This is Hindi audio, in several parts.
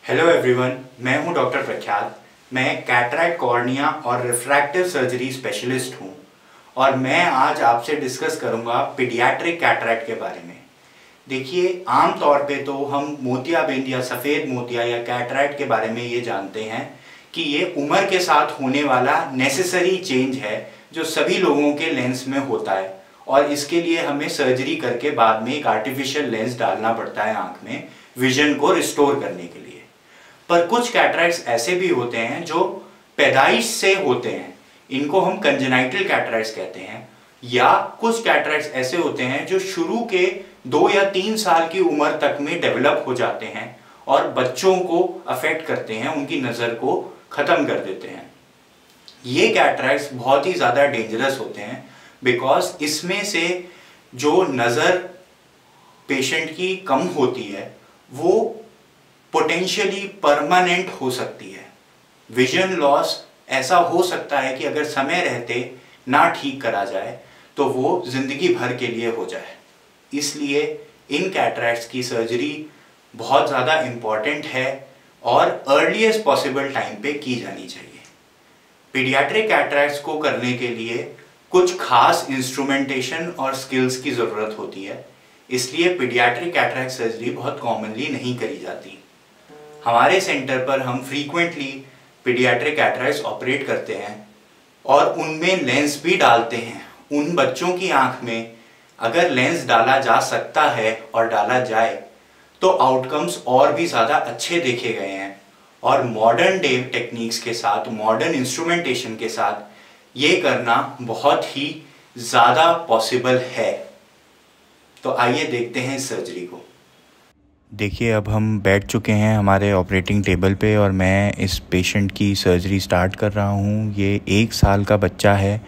हेलो एवरीवन, मैं हूं डॉक्टर प्रख्यात। मैं कैटरैक्ट, कॉर्निया और रिफ्रैक्टिव सर्जरी स्पेशलिस्ट हूं और मैं आज आपसे डिस्कस करूंगा पीडियाट्रिक कैटरैक्ट के बारे में। देखिए, आम तौर पे तो हम मोतियाबिंद या सफ़ेद मोतिया या कैटरैक्ट के बारे में ये जानते हैं कि ये उम्र के साथ होने वाला नेसेसरी चेंज है जो सभी लोगों के लेंस में होता है और इसके लिए हमें सर्जरी करके बाद में एक आर्टिफिशियल लेंस डालना पड़ता है आँख में विजन को रिस्टोर करने के लिए। पर कुछ कैटरैक्ट्स ऐसे भी होते हैं जो पैदाइश से होते हैं, इनको हम कंजेनाइटल कैटरैक्ट्स कहते हैं। या कुछ कैटरैक्ट्स ऐसे होते हैं जो शुरू के 2 या 3 साल की उम्र तक में डेवलप हो जाते हैं और बच्चों को अफेक्ट करते हैं, उनकी नज़र को ख़त्म कर देते हैं। ये कैटरैक्ट्स बहुत ही ज़्यादा डेंजरस होते हैं बिकॉज इसमें से जो नज़र पेशेंट की कम होती है वो पोटेंशियली परमानेंट हो सकती है। विजन लॉस ऐसा हो सकता है कि अगर समय रहते ना ठीक करा जाए तो वो ज़िंदगी भर के लिए हो जाए। इसलिए इन कैटरैक्ट्स की सर्जरी बहुत ज़्यादा इम्पॉर्टेंट है और अर्लीस्ट पॉसिबल टाइम पे की जानी चाहिए। पीडियाट्रिक कैटरैक्ट्स को करने के लिए कुछ खास इंस्ट्रूमेंटेशन और स्किल्स की ज़रूरत होती है, इसलिए पीडियाट्रिक कैटरैक्ट सर्जरी बहुत कॉमनली नहीं करी जाती। हमारे सेंटर पर हम फ्रीक्वेंटली पीडियाट्रिक कैटरैक्ट्स ऑपरेट करते हैं और उनमें लेंस भी डालते हैं। उन बच्चों की आंख में अगर लेंस डाला जा सकता है और डाला जाए तो आउटकम्स और भी ज़्यादा अच्छे देखे गए हैं और मॉडर्न डे टेक्निक्स के साथ, मॉडर्न इंस्ट्रूमेंटेशन के साथ ये करना बहुत ही ज़्यादा पॉसिबल है। तो आइए देखते हैं इस सर्जरी को। देखिए, अब हम बैठ चुके हैं हमारे ऑपरेटिंग टेबल पे और मैं इस पेशेंट की सर्जरी स्टार्ट कर रहा हूँ। ये 1 साल का बच्चा है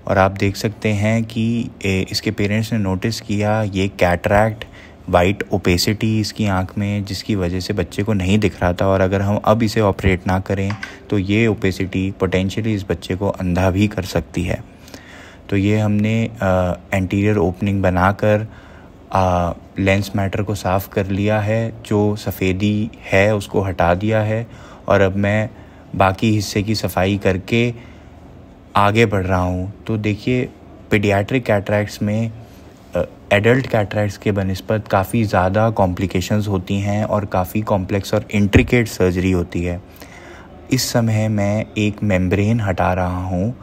और आप देख सकते हैं कि इसके पेरेंट्स ने नोटिस किया ये कैटरैक्ट, वाइट ओपेसिटी इसकी आंख में, जिसकी वजह से बच्चे को नहीं दिख रहा था। और अगर हम अब इसे ऑपरेट ना करें तो ये ओपेसिटी पोटेंशियली इस बच्चे को अंधा भी कर सकती है। तो ये हमने एंटीरियर ओपनिंग बनाकर लेंस मैटर को साफ़ कर लिया है, जो सफ़ेदी है उसको हटा दिया है और अब मैं बाकी हिस्से की सफाई करके आगे बढ़ रहा हूँ। तो देखिए, पीडियाट्रिक कैटरैक्ट्स में एडल्ट कैटरैक्ट्स के बनिस्बत काफ़ी ज़्यादा कॉम्प्लिकेशंस होती हैं और काफ़ी कॉम्प्लेक्स और इंट्रिकेट सर्जरी होती है। इस समय मैं एक मेम्ब्रेन हटा रहा हूँ,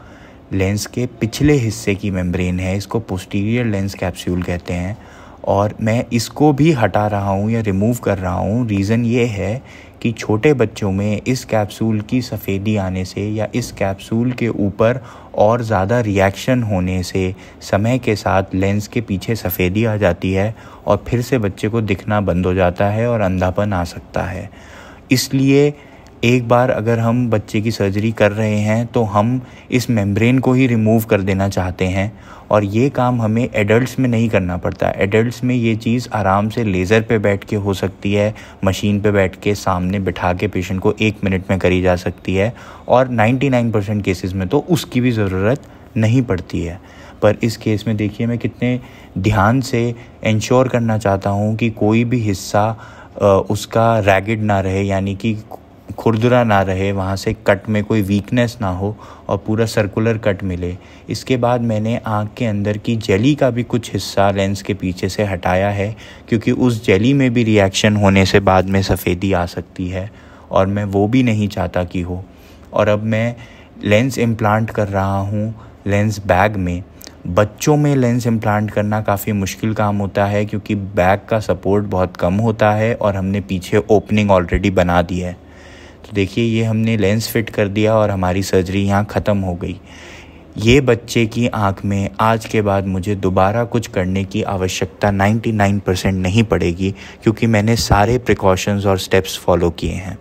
लेंस के पिछले हिस्से की मेम्ब्रेन है, इसको पोस्टीरियर लेंस कैप्सूल कहते हैं, और मैं इसको भी हटा रहा हूँ या रिमूव कर रहा हूँ। रीज़न ये है कि छोटे बच्चों में इस कैप्सूल की सफ़ेदी आने से या इस कैप्सूल के ऊपर और ज़्यादा रिएक्शन होने से समय के साथ लेंस के पीछे सफ़ेदी आ जाती है और फिर से बच्चे को दिखना बंद हो जाता है और अंधापन आ सकता है। इसलिए एक बार अगर हम बच्चे की सर्जरी कर रहे हैं तो हम इस मेम्ब्रेन को ही रिमूव कर देना चाहते हैं और ये काम हमें एडल्ट्स में नहीं करना पड़ता। एडल्ट्स में ये चीज़ आराम से लेज़र पे बैठ के हो सकती है, मशीन पे बैठ के सामने बिठा के पेशेंट को 1 मिनट में करी जा सकती है और 99% केसेस में तो उसकी भी ज़रूरत नहीं पड़ती है। पर इस केस में देखिए, मैं कितने ध्यान से इंश्योर करना चाहता हूँ कि कोई भी हिस्सा उसका रैगिड ना रहे, यानी कि खुरदुरा ना रहे, वहाँ से कट में कोई वीकनेस ना हो और पूरा सर्कुलर कट मिले। इसके बाद मैंने आँख के अंदर की जेली का भी कुछ हिस्सा लेंस के पीछे से हटाया है, क्योंकि उस जेली में भी रिएक्शन होने से बाद में सफ़ेदी आ सकती है और मैं वो भी नहीं चाहता कि हो। और अब मैं लेंस इम्प्लांट कर रहा हूँ लेंस बैग में। बच्चों में लेंस इम्प्लांट करना काफ़ी मुश्किल काम होता है क्योंकि बैग का सपोर्ट बहुत कम होता है और हमने पीछे ओपनिंग ऑलरेडी बना दी है। तो देखिए, ये हमने लेंस फिट कर दिया और हमारी सर्जरी यहाँ ख़त्म हो गई। ये बच्चे की आँख में आज के बाद मुझे दोबारा कुछ करने की आवश्यकता 99% नहीं पड़ेगी, क्योंकि मैंने सारे प्रिकॉशंस और स्टेप्स फॉलो किए हैं।